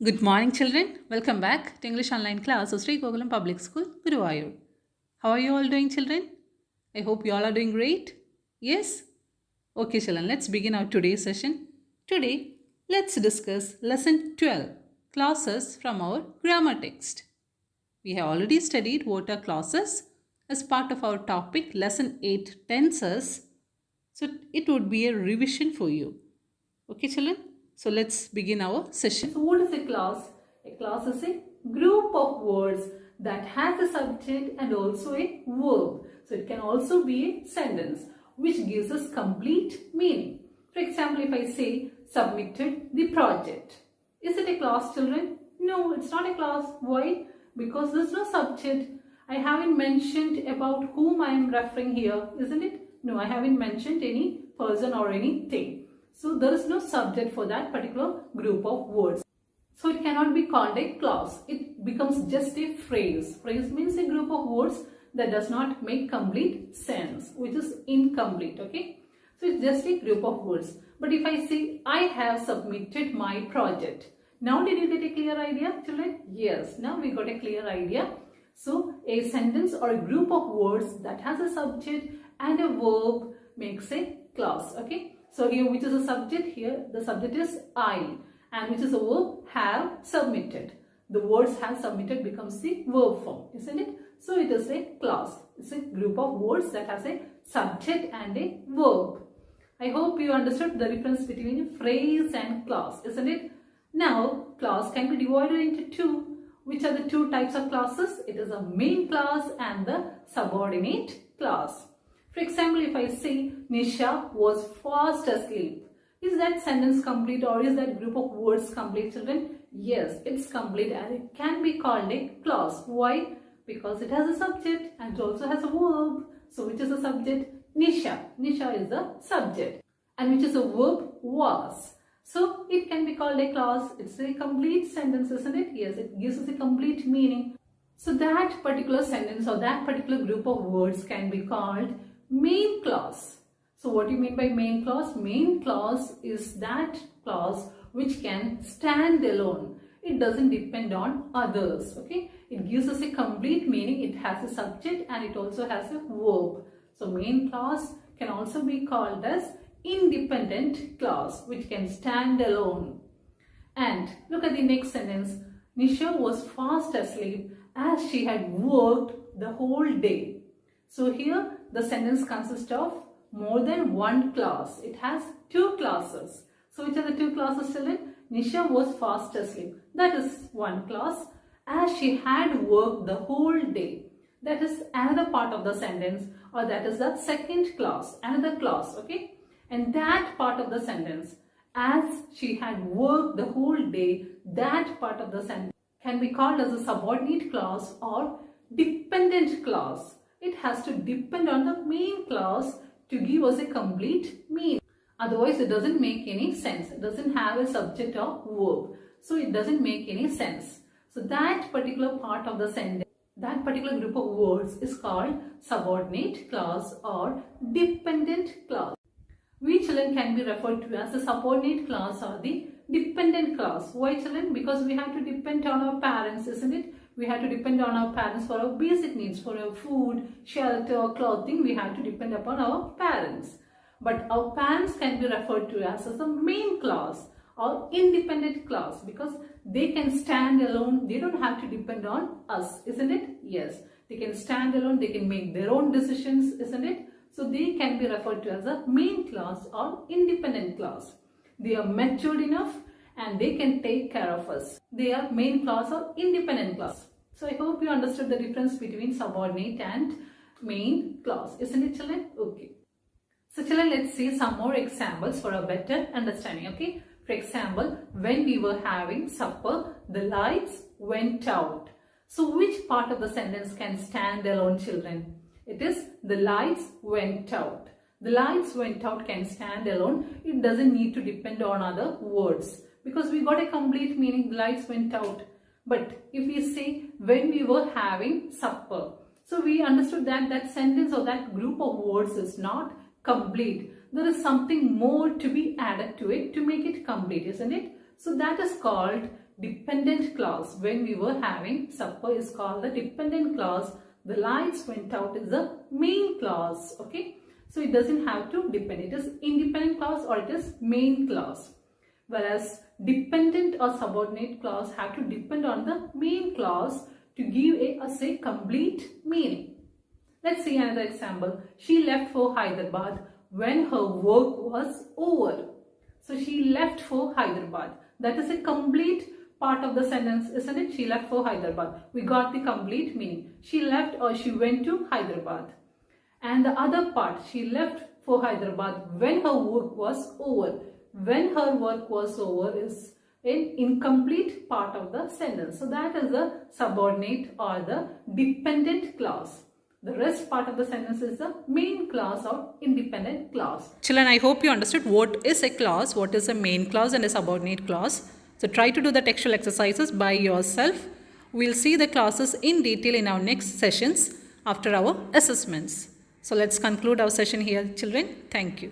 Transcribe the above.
Good morning, children. Welcome back to English Online class of Sri Gokulam Public School, Guruvayur. How are you all doing, children? I hope you all are doing great. Yes? Okay, children, let's begin our today's session. Today, let's discuss Lesson 12, clauses from our grammar text. We have already studied what are clauses as part of our topic Lesson 8, tenses. So, it would be a revision for you. Okay, children? So let's begin our session. So what is a clause? A clause is a group of words that has a subject and also a verb. So it can also be a sentence which gives us complete meaning. For example, if I say submitted the project. Is it a clause, children? No, it's not a clause. Why? Because there's no subject. I haven't mentioned about whom I am referring here, isn't it? No, I haven't mentioned any person or anything. So there is no subject for that particular group of words. So it cannot be called a clause. It becomes just a phrase. Phrase means a group of words that does not make complete sense, which is incomplete, okay? So it's just a group of words. But if I say, I have submitted my project. Now did you get a clear idea, children? Yes, now we got a clear idea. So a sentence or a group of words that has a subject and a verb makes a clause, okay? So here which is a subject? Here the subject is I, and which is a verb? Have submitted. The words have submitted becomes the verb form, isn't it? So it is a clause. It's a group of words that has a subject and a verb. I hope you understood the difference between phrase and clause, isn't it? Now clause can be divided into two. Which are the two types of clauses? It is a main clause and the subordinate clause. For example, if I say Nisha was fast asleep, is that sentence complete or is that group of words complete, children? Yes, it's complete and it can be called a clause. Why? Because it has a subject and it also has a verb. So which is the subject? Nisha. Nisha is the subject. And which is a verb? Was. So it can be called a clause. It's a complete sentence, isn't it? Yes, it gives us a complete meaning. So that particular sentence or that particular group of words can be called main clause. So what do you mean by main clause? Main clause is that clause which can stand alone. It doesn't depend on others. Okay, it gives us a complete meaning. It has a subject and it also has a verb. So main clause can also be called as independent clause which can stand alone. And look at the next sentence. Nisha was fast asleep as she had worked the whole day. So here the sentence consists of more than one clause. It has two clauses. So which are the two clauses, children? Nisha was fast asleep. That is one clause. As she had worked the whole day. That is another part of the sentence, or that is the second clause, another clause, okay? And that part of the sentence, as she had worked the whole day, that part of the sentence can be called as a subordinate clause or dependent clause. It has to depend on the main clause to give us a complete meaning. Otherwise, it doesn't make any sense. It doesn't have a subject or verb. So, it doesn't make any sense. So, that particular part of the sentence, that particular group of words is called subordinate clause or dependent clause. We, children, can be referred to as the subordinate clause or the dependent clause. Why, children? Because we have to depend on our parents, isn't it? We have to depend on our parents for our basic needs, for our food, shelter, clothing. We have to depend upon our parents. But our parents can be referred to as the main clause or independent clause because they can stand alone. They don't have to depend on us, isn't it? Yes, they can stand alone. They can make their own decisions, isn't it? So they can be referred to as a main clause or independent clause. They are matured enough and they can take care of us. They are main clause or independent clause. So I hope you understood the difference between subordinate and main clause. Isn't it, children? Okay. So children, let's see some more examples for a better understanding. Okay. For example, when we were having supper, the lights went out. So which part of the sentence can stand alone, children? It is the lights went out. The lights went out can stand alone. It doesn't need to depend on other words because we got a complete meaning. The lights went out. But if we say when we were having supper, so we understood that that sentence or that group of words is not complete. There is something more to be added to it to make it complete, isn't it? So that is called dependent clause. When we were having supper is called the dependent clause. The lights went out is the main clause. Okay. So it doesn't have to depend. It is independent clause or it is main clause. Whereas dependent or subordinate clause have to depend on the main clause to give us a complete meaning. Let's see another example. She left for Hyderabad when her work was over. So she left for Hyderabad. That is a complete part of the sentence, isn't it? She left for Hyderabad. We got the complete meaning. She left or she went to Hyderabad. And the other part, she left for Hyderabad when her work was over. When her work was over is an incomplete part of the sentence. So that is the subordinate or the dependent clause. The rest part of the sentence is the main clause or independent clause. Children, I hope you understood what is a clause, what is a main clause and a subordinate clause. So try to do the textual exercises by yourself. We'll see the clauses in detail in our next sessions after our assessments. So let's conclude our session here, children. Thank you.